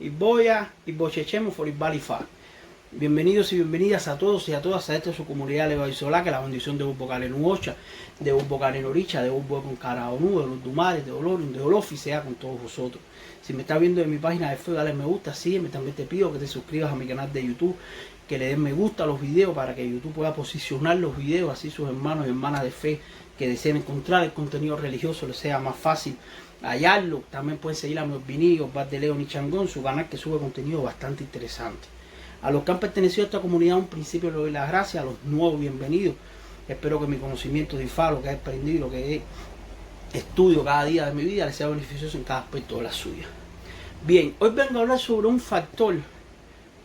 Iboya y Bochechemo for Ibalifa. Bienvenidos y bienvenidas a todos y a todas a esta su comunidad de Baisolá, que la bendición de Ubocale Nuocha, de Ubocale Noricha, de Ubo con Caraonú, de los Dumares, de Olorun, de Olofi, sea con todos vosotros. Si me estás viendo en mi página de Facebook, dale me gusta, sígueme, también te pido que te suscribas a mi canal de YouTube, que le den me gusta a los videos para que YouTube pueda posicionar los videos, así sus hermanos y hermanas de fe que deseen encontrar el contenido religioso les sea más fácil hallarlo. También pueden seguir a mi Orbinillo, Bar de León y Changón, su canal que sube contenido bastante interesante. A los que han pertenecido a esta comunidad, un principio le doy las gracias, a los nuevos bienvenidos. Espero que mi conocimiento de IFA, lo que he aprendido, lo que estudio cada día de mi vida, les sea beneficioso en cada aspecto de la suya. Bien, hoy vengo a hablar sobre un factor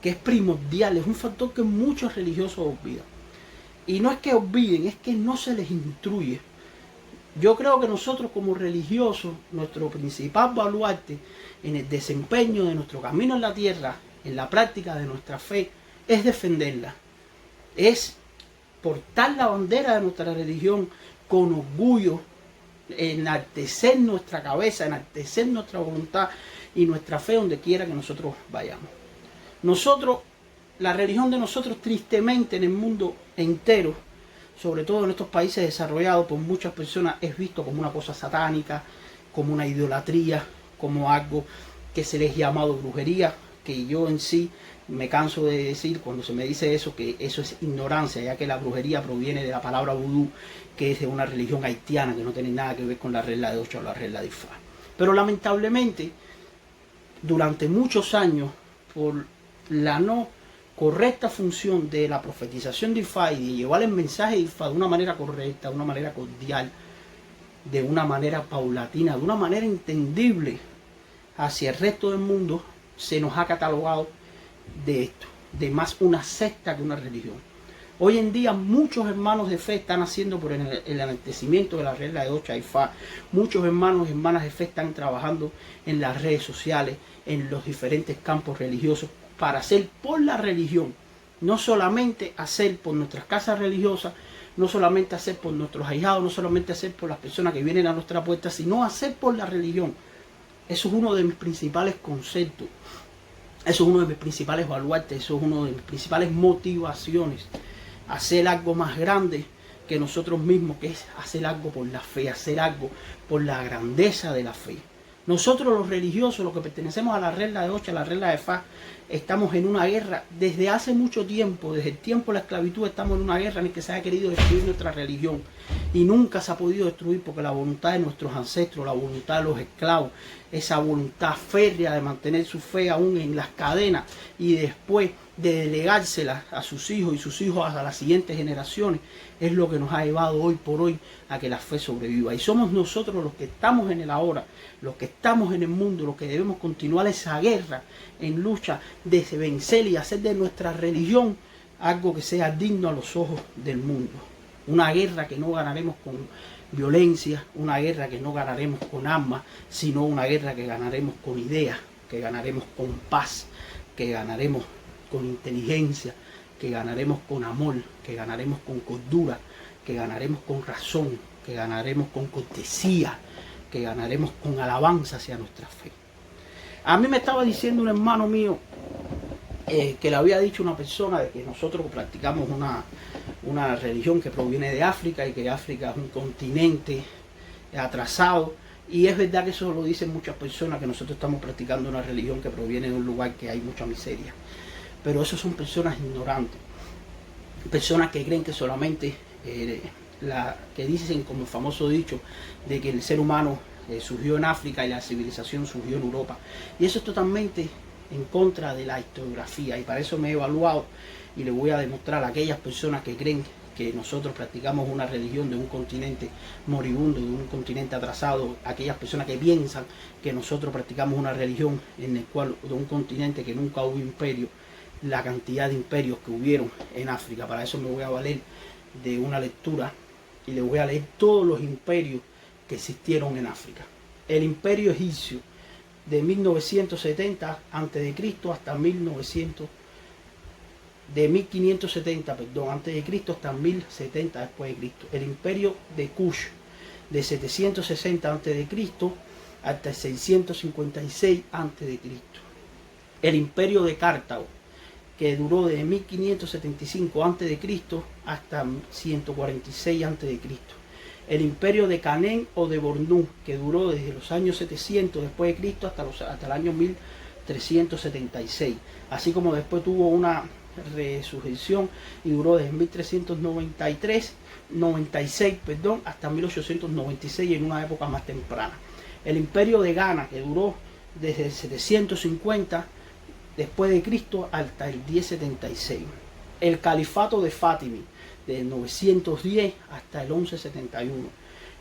que es primordial, es un factor que muchos religiosos olvidan. Y no es que olviden, es que no se les instruye. Yo creo que nosotros como religiosos, nuestro principal baluarte en el desempeño de nuestro camino en la tierra, en la práctica de nuestra fe, es defenderla. Es portar la bandera de nuestra religión con orgullo, enaltecer nuestra cabeza, enaltecer nuestra voluntad y nuestra fe donde quiera que nosotros vayamos. Nosotros, la religión de nosotros, tristemente en el mundo entero, sobre todo en estos países desarrollados, por muchas personas es visto como una cosa satánica, como una idolatría, como algo que se les ha llamado brujería, que yo en sí me canso de decir cuando se me dice eso, que eso es ignorancia, ya que la brujería proviene de la palabra vudú, que es de una religión haitiana, que no tiene nada que ver con la regla de 8 o la regla de Ifá. Pero lamentablemente, durante muchos años, por la no correcta función de la profetización de Ifá y de llevar el mensaje de Ifá de una manera correcta, de una manera cordial, de una manera paulatina, de una manera entendible hacia el resto del mundo, se nos ha catalogado de esto, de más una secta que una religión. Hoy en día muchos hermanos de fe están haciendo por el enaltecimiento de la regla de 8 Ifá. Muchos hermanos y hermanas de fe están trabajando en las redes sociales, en los diferentes campos religiosos, para hacer por la religión, no solamente hacer por nuestras casas religiosas, no solamente hacer por nuestros ahijados, no solamente hacer por las personas que vienen a nuestra puerta, sino hacer por la religión. Eso es uno de mis principales conceptos, eso es uno de mis principales baluartes, eso es uno de mis principales motivaciones, hacer algo más grande que nosotros mismos, que es hacer algo por la fe, hacer algo por la grandeza de la fe. Nosotros los religiosos, los que pertenecemos a la regla de 8, a la regla de Ifá, estamos en una guerra desde hace mucho tiempo, desde el tiempo de la esclavitud estamos en una guerra en la que se ha querido destruir nuestra religión y nunca se ha podido destruir porque la voluntad de nuestros ancestros, la voluntad de los esclavos, esa voluntad férrea de mantener su fe aún en las cadenas y después de delegársela a sus hijos y sus hijos a las siguientes generaciones, es lo que nos ha llevado hoy por hoy a que la fe sobreviva. Y somos nosotros los que estamos en el ahora, los que estamos en el mundo, los que debemos continuar esa guerra en lucha de vencer y hacer de nuestra religión algo que sea digno a los ojos del mundo. Una guerra que no ganaremos con violencia, una guerra que no ganaremos con armas, sino una guerra que ganaremos con ideas, que ganaremos con paz, que ganaremos con inteligencia, que ganaremos con amor, que ganaremos con cordura, que ganaremos con razón, que ganaremos con cortesía, que ganaremos con alabanza hacia nuestra fe. A mí me estaba diciendo un hermano mío que le había dicho una persona de que nosotros practicamos una religión que proviene de África y que África es un continente atrasado. Y es verdad que eso lo dicen muchas personas, que nosotros estamos practicando una religión que proviene de un lugar que hay mucha miseria. Pero esos son personas ignorantes, personas que creen que solamente, que dicen como el famoso dicho, de que el ser humano surgió en África y la civilización surgió en Europa. Y eso es totalmente en contra de la historiografía, y para eso me he evaluado y le voy a demostrar a aquellas personas que creen que nosotros practicamos una religión de un continente moribundo, de un continente atrasado, aquellas personas que piensan que nosotros practicamos una religión en el cual, de un continente que nunca hubo imperio, la cantidad de imperios que hubieron en África. Para eso me voy a valer de una lectura y le voy a leer todos los imperios que existieron en África. El imperio egipcio de 1970 a.C. hasta 1570, antes de Cristo hasta 1070 después de Cristo. El imperio de Kush de 760 a.C. hasta 656 a.C. El imperio de Cartago, que duró desde 1575 a.C. hasta 146 a.C. El imperio de Canén o de Bornu, que duró desde los años 700 después de Cristo hasta el año 1376, así como después tuvo una resurrección y duró desde 96 hasta 1896, en una época más temprana. El imperio de Ghana, que duró desde el 750 después de Cristo hasta el 1076. El califato de Fátima, de 910 hasta el 1171.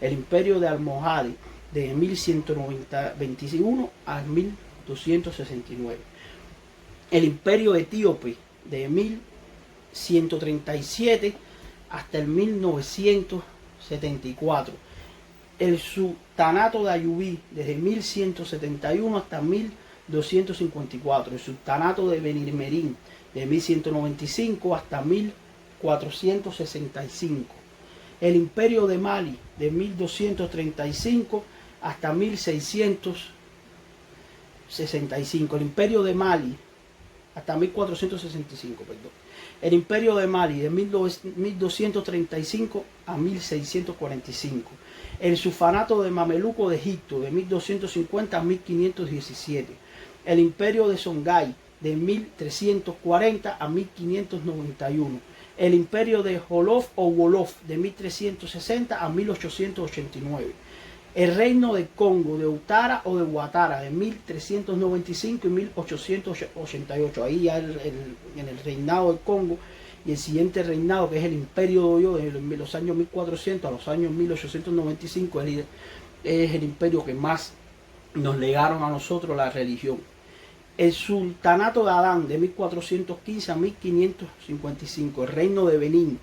El imperio de Almohade, de 1121 a 1269. El imperio etíope, de 1137 hasta el 1974. El sultanato de Ayubí, desde 1171 hasta 1254. El sultanato de Benimerine, de 1195 hasta 1465. El imperio de Mali, de 1235 hasta 1665. El imperio de Mali, hasta 1465, perdón. El imperio de Mali, de 1235 a 1645. El sultanato de Mameluco de Egipto, de 1250 a 1517. El imperio de Songhai, de 1340 a 1591. El imperio de Jolof o Wolof, de 1360 a 1889. El reino de Congo, de Utara o de Ouattara, de 1395 y 1888. Ahí ya en el reinado de Congo, y el siguiente reinado, que es el imperio de Oyo, de los años 1400 a los años 1895, es el imperio que más nos legaron a nosotros la religión. El sultanato de Adán, de 1415 a 1555. El reino de Benín,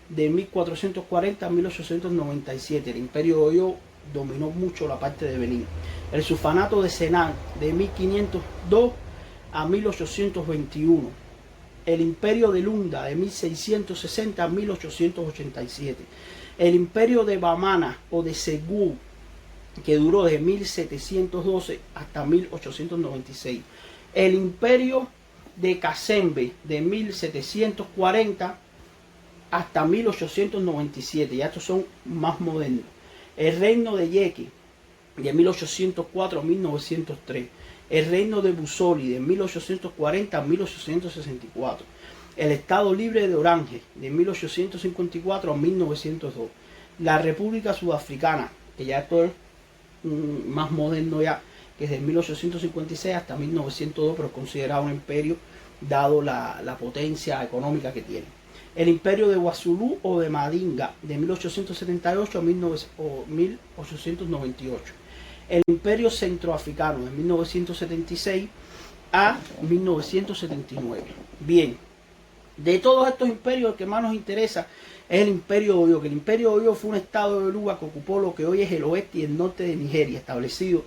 de 1440 a 1897. El imperio de Oyo dominó mucho la parte de Benín. El sultanato de Senán, de 1502 a 1821. El imperio de Lunda, de 1660 a 1887. El imperio de Bamana o de Segú, que duró de 1712 hasta 1896. El imperio de Cazembe, de 1740 hasta 1897. Ya estos son más modernos. El reino de Yeque, de 1804 a 1903. El reino de Busoli, de 1840 a 1864. El Estado Libre de Orange, de 1854 a 1902. La República Sudafricana, que ya esto es más moderno ya, que es de 1856 hasta 1902, pero es considerado un imperio dado la potencia económica que tiene. El imperio de Guazulú o de Madinga, de 1878 a 1898. El imperio centroafricano, de 1976 a 1979. Bien, de todos estos imperios, el que más nos interesa es el imperio de Oyo, que el imperio de Oyo fue un estado de Yoruba que ocupó lo que hoy es el oeste y el norte de Nigeria, establecido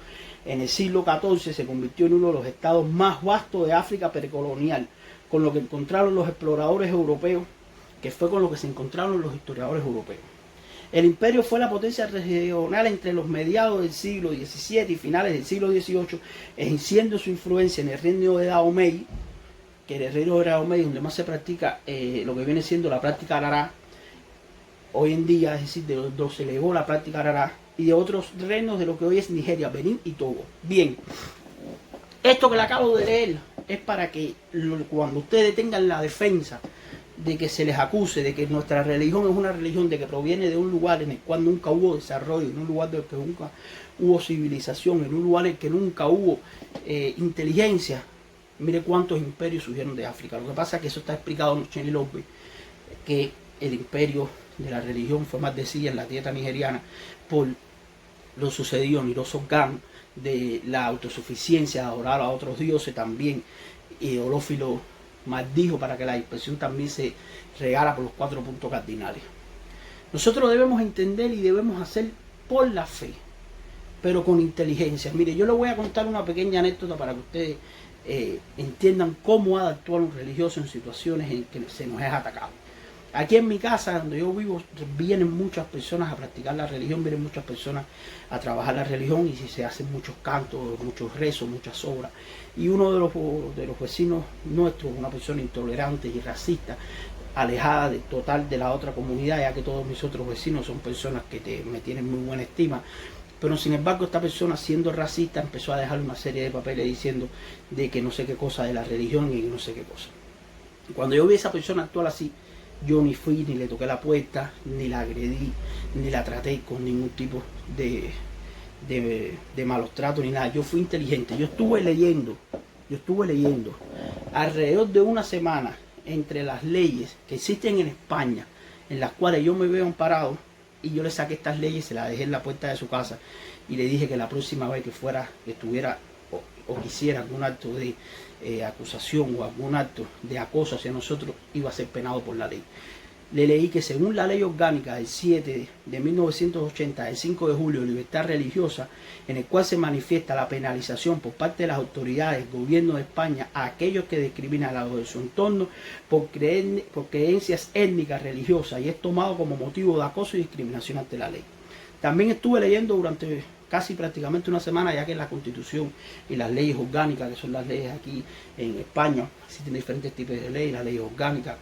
en el siglo XIV. Se convirtió en uno de los estados más vastos de África precolonial, con lo que encontraron los exploradores europeos, que fue con lo que se encontraron los historiadores europeos. El imperio fue la potencia regional entre los mediados del siglo XVII y finales del siglo XVIII, ejerciendo su influencia en el reino de Dahomey, que el reino de Dahomey, donde más se practica lo que viene siendo la práctica arará, hoy en día, es decir, de donde se legó la práctica arará, y de otros reinos de lo que hoy es Nigeria, Benín y Togo. Bien, esto que le acabo de leer es para que cuando ustedes tengan la defensa de que se les acuse de que nuestra religión es una religión de que proviene de un lugar en el cual nunca hubo desarrollo, en un lugar en el que nunca hubo civilización, en un lugar en el que nunca hubo inteligencia. Mire cuántos imperios surgieron de África. Lo que pasa es que eso está explicado en Cheney López, que el imperio de la religión fue más decía en la tierra nigeriana por lo sucedido en los Ogan, de la autosuficiencia, de adorar a otros dioses también, y Olófilo maldijo para que la dispersión también se regara por los 4 puntos cardinales. Nosotros debemos entender y debemos hacer por la fe, pero con inteligencia. Mire, yo les voy a contar una pequeña anécdota para que ustedes entiendan cómo ha de actuar un religioso en situaciones en que se nos es atacado. Aquí en mi casa, donde yo vivo, vienen muchas personas a practicar la religión, vienen muchas personas a trabajar la religión y se hacen muchos cantos, muchos rezos, muchas obras. Y uno de los vecinos nuestros, una persona intolerante y racista, alejada total de la otra comunidad, ya que todos mis otros vecinos son personas que me tienen muy buena estima. Pero sin embargo esta persona, siendo racista, empezó a dejar una serie de papeles diciendo de que no sé qué cosa de la religión y no sé qué cosa. Cuando yo vi a esa persona actuar así, yo ni fui, ni le toqué la puerta, ni la agredí, ni la traté con ningún tipo de malos tratos ni nada. Yo fui inteligente, yo estuve leyendo alrededor de una semana entre las leyes que existen en España, en las cuales yo me veo amparado, y yo le saqué estas leyes, se las dejé en la puerta de su casa y le dije que la próxima vez que estuviera o quisiera algún acto de acusación o algún acto de acoso hacia nosotros, iba a ser penado por la ley. Le leí que según la ley orgánica del 7 de 1980, el 5 de julio, libertad religiosa, en el cual se manifiesta la penalización por parte de las autoridades del gobierno de España a aquellos que discriminan a los de su entorno por creencias étnicas religiosas, y es tomado como motivo de acoso y discriminación ante la ley. También estuve leyendo durante casi prácticamente una semana, ya que la Constitución y las leyes orgánicas, que son las leyes aquí en España, existen diferentes tipos de leyes, las leyes orgánicas,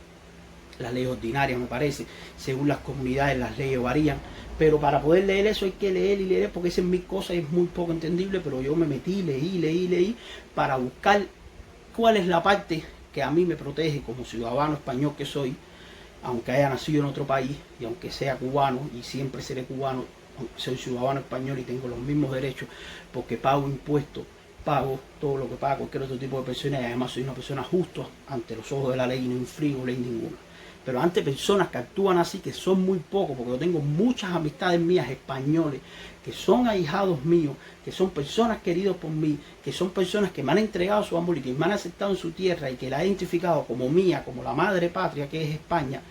las leyes ordinarias, me parece, según las comunidades las leyes varían, pero para poder leer eso hay que leer y leer, porque dicen mil cosas y es muy poco entendible, pero yo me metí, leí para buscar cuál es la parte que a mí me protege como ciudadano español que soy, aunque haya nacido en otro país y aunque sea cubano, y siempre seré cubano, soy ciudadano español y tengo los mismos derechos porque pago impuestos, pago todo lo que paga cualquier otro tipo de persona, y además soy una persona justa ante los ojos de la ley y no infringo ley ninguna. Pero ante personas que actúan así, que son muy pocos, porque yo tengo muchas amistades mías españoles, que son ahijados míos, que son personas queridas por mí, que son personas que me han entregado su amor y que me han aceptado en su tierra y que la he identificado como mía, como la madre patria que es España,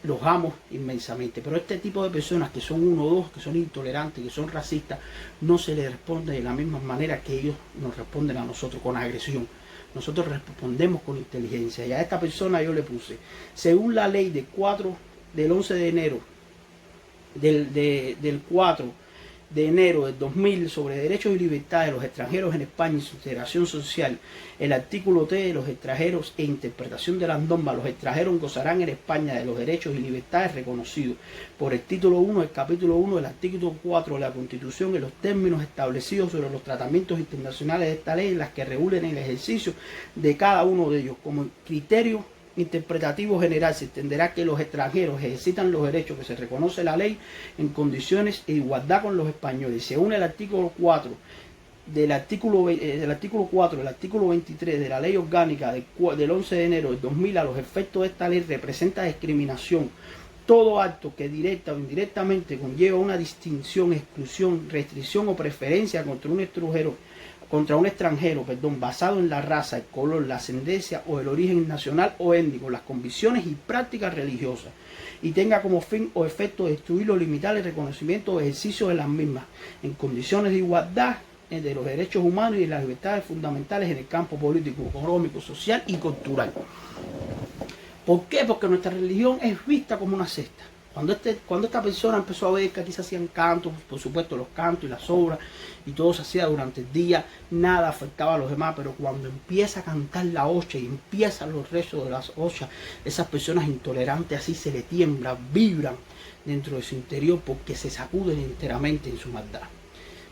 los amo inmensamente. Pero este tipo de personas que son uno o dos, que son intolerantes, que son racistas, no se les responde de la misma manera que ellos nos responden a nosotros, con agresión. Nosotros respondemos con inteligencia. Y a esta persona yo le puse, según la ley del 11 de enero del 4 de enero del 2000 sobre derechos y libertades de los extranjeros en España y su integración social, el artículo T de los extranjeros e interpretación de las normas, los extranjeros gozarán en España de los derechos y libertades reconocidos por el título 1 del capítulo 1 del artículo 4 de la Constitución, en los términos establecidos sobre los tratamientos internacionales de esta ley, en las que regulen el ejercicio de cada uno de ellos. Como criterio interpretativo general se entenderá que los extranjeros ejercitan los derechos que se reconoce la ley en condiciones de igualdad con los españoles. Según el artículo 4 del artículo 23 de la ley orgánica del 11 de enero del 2000, a los efectos de esta ley representa discriminación todo acto que directa o indirectamente conlleva una distinción, exclusión, restricción o preferencia contra un extranjero, basado en la raza, el color, la ascendencia o el origen nacional o étnico, las convicciones y prácticas religiosas, y tenga como fin o efecto destruir o limitar el reconocimiento o ejercicio de las mismas, en condiciones de igualdad de los derechos humanos y de las libertades fundamentales en el campo político, económico, social y cultural. ¿Por qué? Porque nuestra religión es vista como una secta. Cuando esta persona empezó a ver que aquí se hacían cantos, por supuesto los cantos y las obras, y todo se hacía durante el día, nada afectaba a los demás, pero cuando empieza a cantar la hocha y empiezan los rezos de las hochas, esas personas intolerantes así se le tiemblan, vibran dentro de su interior porque se sacuden enteramente en su maldad.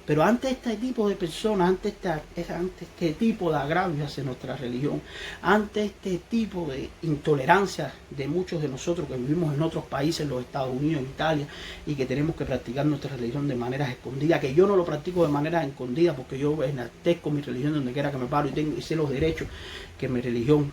Pero ante este tipo de personas, ante este tipo de agravios hacia nuestra religión, ante este tipo de intolerancia de muchos de nosotros que vivimos en otros países, en los Estados Unidos, en Italia, y que tenemos que practicar nuestra religión de manera escondida, que yo no lo practico de manera escondida porque yo enaltezco mi religión donde quiera que me paro y sé los derechos que mi religión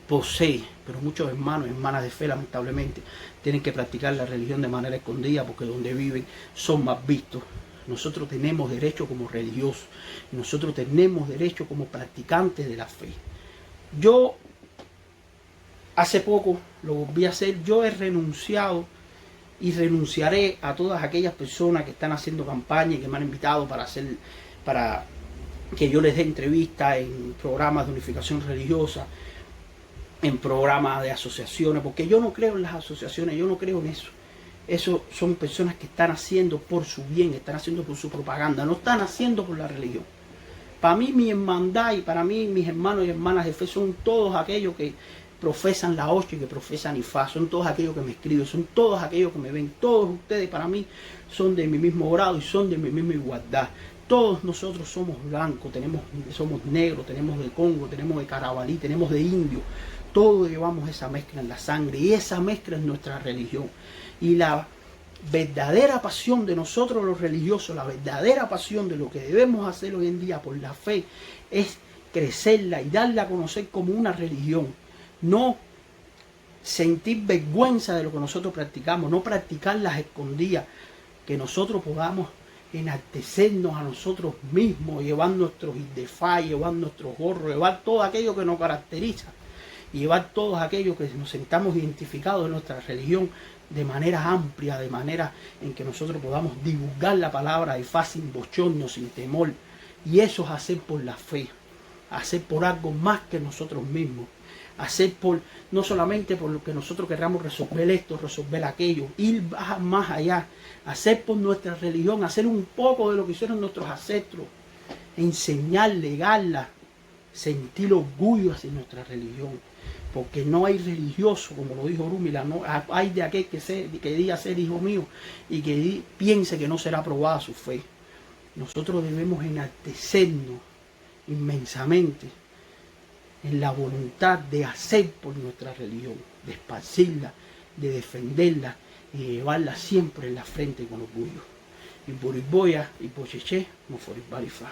posee, pero muchos hermanos y hermanas de fe lamentablemente tienen que practicar la religión de manera escondida porque donde viven son más vistos. Nosotros tenemos derecho como religiosos, nosotros tenemos derecho como practicantes de la fe. Yo hace poco lo volví a hacer, yo he renunciado y renunciaré a todas aquellas personas que están haciendo campaña y que me han invitado para que yo les dé entrevistas en programas de unificación religiosa. en programas de asociaciones, porque yo no creo en las asociaciones, yo no creo en eso. Eso son personas que están haciendo por su bien, están haciendo por su propaganda, no están haciendo por la religión. Para mí mi hermandad y para mí mis hermanos y hermanas de fe son todos aquellos que profesan la Ocha y que profesan Ifá, son todos aquellos que me escriben, son todos aquellos que me ven, todos ustedes para mí son de mi mismo grado y son de mi misma igualdad. Todos nosotros somos blancos, somos negros, tenemos de Congo, tenemos de Carabalí, tenemos de indio. Todos llevamos esa mezcla en la sangre y esa mezcla es nuestra religión. Y la verdadera pasión de nosotros los religiosos, la verdadera pasión de lo que debemos hacer hoy en día por la fe es crecerla y darla a conocer como una religión. No sentir vergüenza de lo que nosotros practicamos, no practicarlas escondidas, que nosotros podamos enaltecernos a nosotros mismos, llevar nuestros idefá, llevar nuestros gorros, llevar todo aquello que nos caracteriza, y llevar todos aquellos que nos sentamos identificados en nuestra religión de manera amplia, de manera en que nosotros podamos divulgar la palabra de Ifá sin bochorno, sin temor. Y eso es hacer por la fe, hacer por algo más que nosotros mismos, hacer por no solamente por lo que nosotros queramos resolver esto, resolver aquello, ir más allá, hacer por nuestra religión, hacer un poco de lo que hicieron nuestros ancestros, enseñar, legarla, sentir orgullo hacia nuestra religión. Porque no hay religioso, como lo dijo Rúmila, no hay de aquel que diga ser hijo mío y que piense que no será aprobada su fe. Nosotros debemos enaltecernos inmensamente en la voluntad de hacer por nuestra religión, de esparcirla, de defenderla y de llevarla siempre en la frente con orgullo. Y por Iboya y por Cheche, no for Balifá.